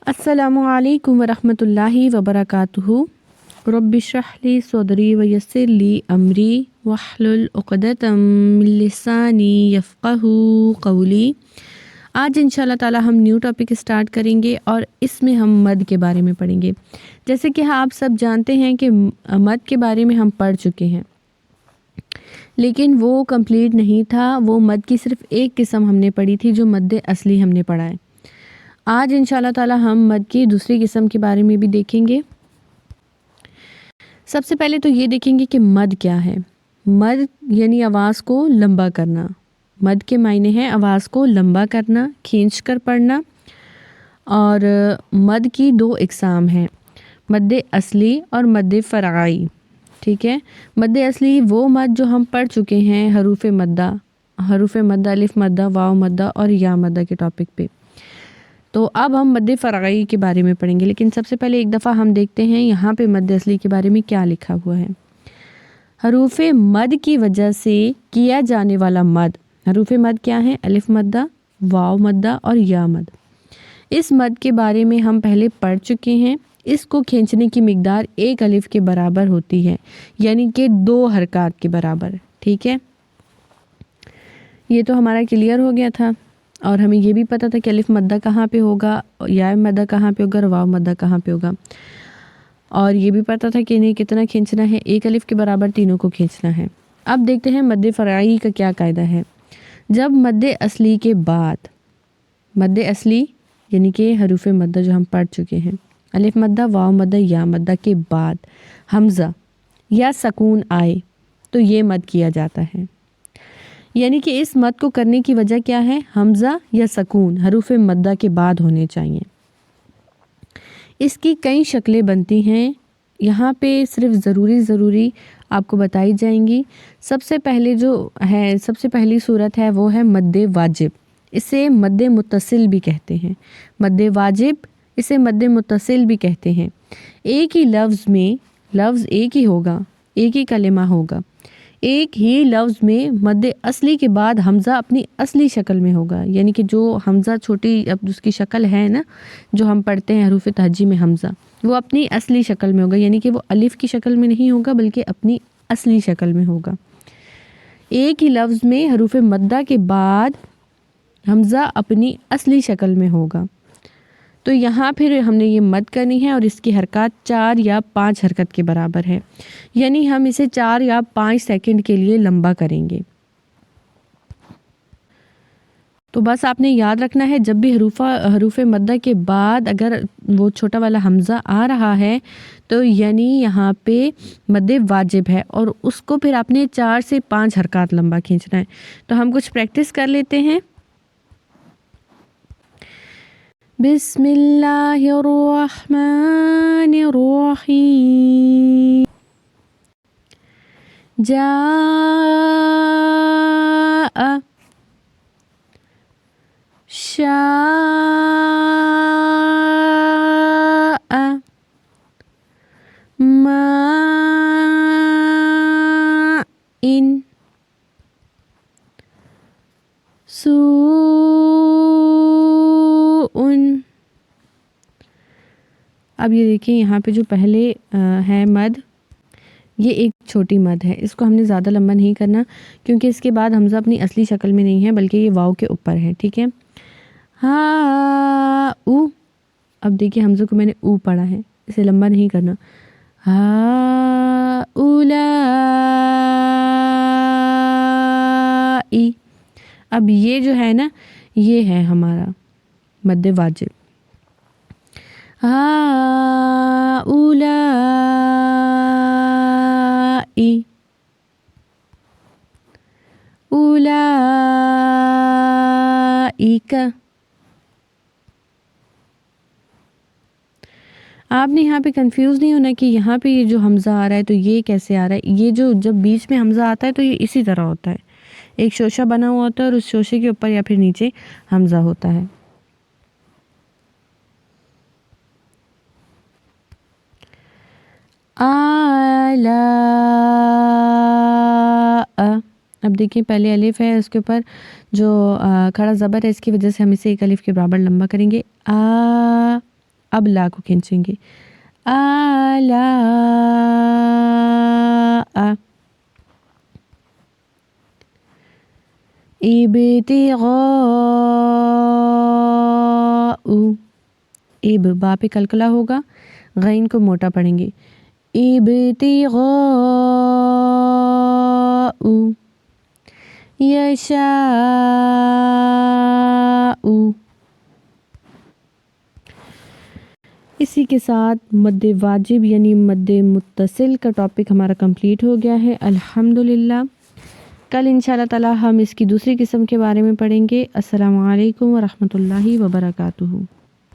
अस्सलामु अलैकुम वरहमतुल्लाहि वबरकातुहू। रब्बि इश्रह ली सदरी वयस्सिर ली अमरी वहलुल उक़दतम मिन लिसानी यफ़क़हू क़ौली। आज इंशाल्लाह ताला हम न्यू टॉपिक स्टार्ट करेंगे और इसमें हम मद के बारे में पढ़ेंगे। जैसे कि आप सब जानते हैं कि मद के बारे में हम पढ़ चुके हैं, लेकिन वो कंप्लीट नहीं था। वो मद की सिर्फ़ एक किस्म हमने पढ़ी थी, जो मद असली हमने पढ़ा है। आज इंशाल्लाह ताला हम मद की दूसरी किस्म के बारे में भी देखेंगे। सबसे पहले तो ये देखेंगे कि मद क्या है। मद यानी आवाज़ को लंबा करना। मद के मायने हैं आवाज़ को लंबा करना, खींच कर पढ़ना। और मद की दो इक़साम हैं, मद असली और मद फ़रई। ठीक है, मद असली वो मद जो हम पढ़ चुके हैं हरूफ मद्दा, अलिफ मद्दा, वाव मद्दा और या मद्दा के टॉपिक पे। तो अब हम मद फ़रई के बारे में पढ़ेंगे, लेकिन सबसे पहले एक दफ़ा हम देखते हैं यहाँ पे मद असली के बारे में क्या लिखा हुआ है। हरूफ मद की वजह से किया जाने वाला मद। हरूफ मद क्या है? अलिफ मद्दा, वाव मद्दा और या मद। इस मद के बारे में हम पहले पढ़ चुके हैं। इसको खींचने की मिकदार एक अलिफ के बराबर होती है, यानी कि 2 हरकत के बराबर। ठीक है, ये तो हमारा क्लियर हो गया था। और हमें ये भी पता था कि अलिफ मद्दा कहाँ पे होगा, या मद्दा कहाँ पे होगा और वाव मद्दा कहाँ पे होगा। और ये भी पता था कि इन्हें कितना खींचना है, एक अलिफ के बराबर तीनों को खींचना है। अब देखते हैं मद फ़रई का क्या कायदा है। जब मद असली के बाद, मद असली यानी कि हरूफ मद्दा जो हम पढ़ चुके हैं, अलिफ मद्दा, वाव मद्दा, या मद्दा के बाद हमज़ा या सकून आए तो ये मद किया जाता है। यानी कि इस मद को करने की वजह क्या है? हमज़ा या सकून हरूफ मद्दा के बाद होने चाहिए। इसकी कई शक्लें बनती हैं, यहाँ पे सिर्फ ज़रूरी आपको बताई जाएंगी। सबसे पहले जो है, सबसे पहली सूरत है वो है मद वाजिब। इसे मद मुत्तसिल भी कहते हैं। मद वाजिब, इसे मद मुत्तसिल भी कहते हैं। एक ही लफ्ज़ में, लफ्ज़ एक ही होगा, एक ही कलिमा होगा, एक ही लफ्ज़ में मद असली के बाद हमज़ा अपनी असली शक्ल में होगा। यानी कि जो हमज़ा छोटी अब उसकी शक्ल है ना, जो हम पढ़ते हैं हरूफ तहजी में हमज़ा, वो अपनी असली शक्ल में होगा। यानी कि वो अलिफ की शक्ल में नहीं होगा, बल्कि अपनी असली शक्ल में होगा। एक ही लफ्ज़ में हरूफ मद्दा के बाद हमज़ा अपनी असली शक्ल में होगा। तो यहाँ फिर हमने ये मद करनी है और इसकी हरकत 4 या 5 हरकत के बराबर है। यानी हम इसे 4 या 5 सेकंड के लिए लंबा करेंगे। तो बस आपने याद रखना है, जब भी हरूफ मद्दा के बाद अगर वो छोटा वाला हमज़ा आ रहा है तो यानी यहाँ पे मद वाजिब है, और उसको फिर आपने 4 से 5 हरकत लंबा खींचना है। तो हम कुछ प्रैक्टिस कर लेते हैं। बिस्मिल्लाहिर्रहमानिर्रहीम। जाअ, शाअ, माइन, सूउन। अब ये देखिए, यहाँ पे जो पहले है मद, ये एक छोटी मद है। इसको हमने ज़्यादा लंबा नहीं करना, क्योंकि इसके बाद हमज़ा अपनी असली शक्ल में नहीं है, बल्कि ये वाव के ऊपर है। ठीक है, हा ऊ। अब देखिए हमज़ा को मैंने ऊ पढ़ा है, इसे लंबा नहीं करना। हा उला ई। अब ये जो है ना, ये है हमारा मद वाजिब। उलाई, उलाइका। आपने यहाँ पे कंफ्यूज नहीं होना कि यहाँ पे ये जो हमज़ा आ रहा है तो ये कैसे आ रहा है। ये जो जब बीच में हमज़ा आता है तो ये इसी तरह होता है, एक शोशा बना हुआ होता है और उस शोशे के ऊपर या फिर नीचे हमज़ा होता है। आला। अब देखिए पहले अलिफ है, उसके ऊपर जो खड़ा ज़बर है, इसकी वजह से हम इसे एक अलिफ के बराबर लंबा करेंगे। आ اب لا کو کھینچیں گے، آلا ابتغاء، اب با پہ کلکلا ہوگا، غین کو موٹا پڑھیں گے، ابتغاء یشاء۔ اسی کے ساتھ مد واجب یعنی مد متصل کا ٹاپک ہمارا کمپلیٹ ہو گیا ہے الحمدللہ۔ کل انشاءاللہ تعالی ہم اس کی دوسری قسم کے بارے میں پڑھیں گے۔ السلام علیکم ورحمۃ اللہ وبرکاتہ۔